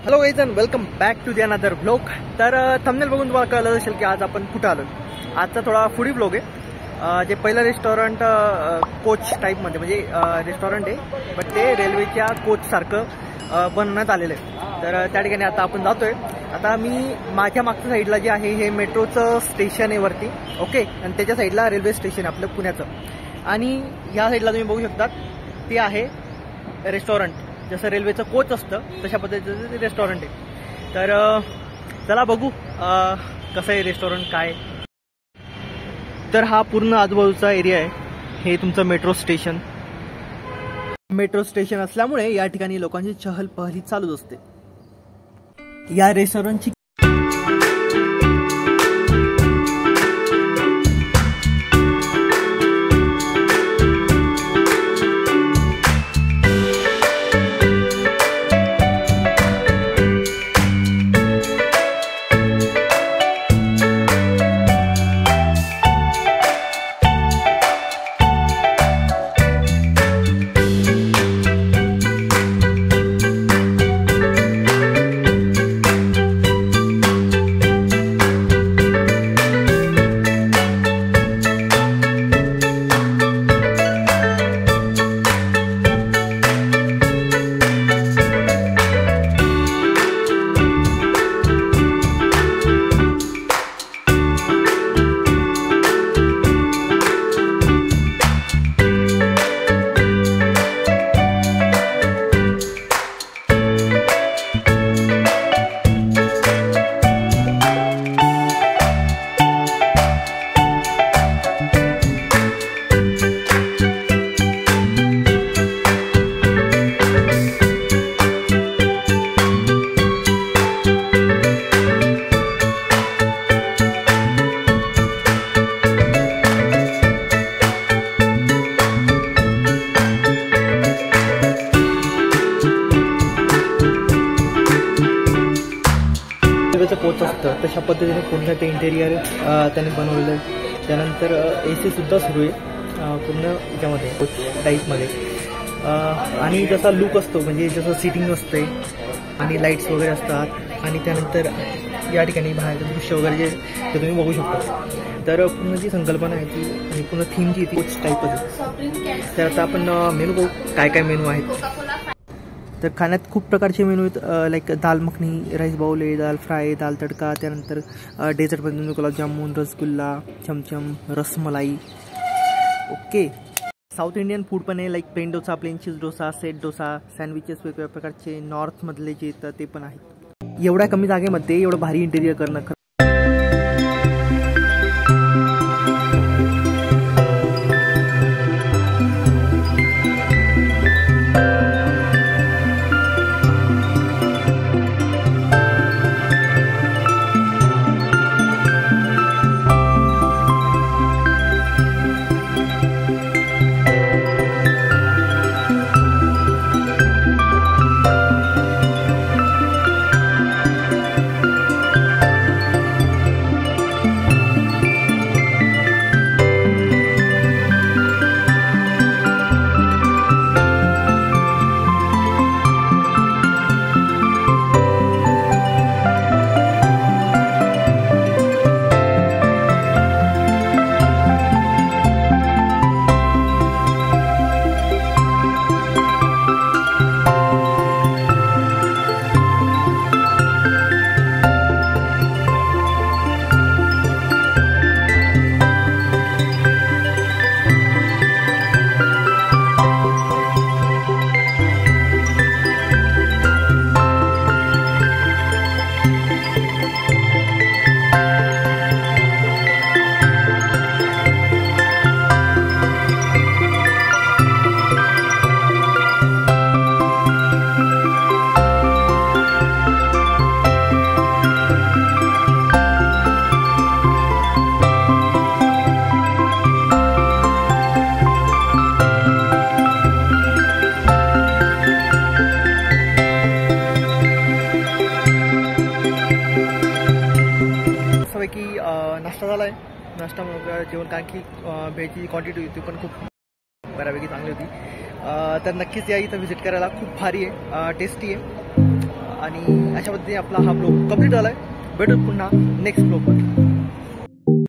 Hello guys and welcome back to the another blog. तर thumbnail बघून तुम्हाला कळलं असेल की आज आपण कुठं आलो. आजचा थोडा फूडी ब्लॉग आहे. जे पहिलं रेस्टॉरंट कोच टाईपमध्ये म्हणजे रेस्टॉरंट आहे, बट ते रेल्वेच्या कोचसारखं बनवण्यात आलेलं आहे. तर त्या ठिकाणी आता आपण जातोय. आता मी माझ्या मागच्या साईडला जे आहे हे मेट्रोचं स्टेशन आहे वरती, ओके, आणि त्याच्या साईडला रेल्वे स्टेशन आपलं पुण्याचं. आणि या साईडला तुम्ही बघू शकता ते आहे रेस्टॉरंट. जसं रेल्वेचं कोच असतं तशा पद्धतीचं ते रेस्टॉरंट आहे. तर चला बघू कसं आहे रेस्टॉरंट काय. तर हा पूर्ण आजूबाजूचा एरिया आहे. हे तुमचं मेट्रो स्टेशन असल्यामुळे या ठिकाणी लोकांची चहल पहल ही चालूच असते. या रेस्टॉरंटची कोच असतं तशा पद्धतीने पूर्ण ते इंटेरियर त्याने बनवलेलं आहे. त्यानंतर AC सुद्धा सुरू आहे पूर्ण याच्यामध्ये कोच टाईपमध्ये. आणि जसा लुक असतो म्हणजे जसं सिटिंग असते आणि लाईट्स वगैरे असतात. आणि त्यानंतर या ठिकाणी बाहेरचं दृश्य वगैरे जे ते तुम्ही बघू शकता. तर पूर्ण जी संकल्पना आहे ती आणि पूर्ण थीम जी ती कोच टाईपच आहे. तर आता आपण मेनू बघू काय काय मेनू आहेत. तर खाण्यात खूप प्रकारचे मेनू आहेत. Like dal makhani, rice bowl आहे, दाल फ्राय, दाल तडका. त्यानंतर डेझर्टमध्ये gulab jamun, rasgulla, chamcham, rasmalai. Okay. South Indian food पण आहे, like plain dosa, plain cheese dosa, set dosa, sandwiches वेगवेगळ्या प्रकारचे. नॉर्थमधले जे येतात ते पण आहेत. एवढ्या कमी जागेमध्ये एवढं भारी इंटेरियर करणं नाश्ता झाला आहे. नाश्ता जेवण कारण की भेळची क्वांटिटी होती पण खूप बऱ्यापैकी चांगली होती. तर नक्कीच या इथं व्हिजिट करायला. खूप भारी आहे, टेस्टी आहे. आणि अशा पद्धतीने आपला हा ब्लॉग कंप्लीट झाला आहे. भेटू पुन्हा नेक्स्ट ब्लॉगमध्ये.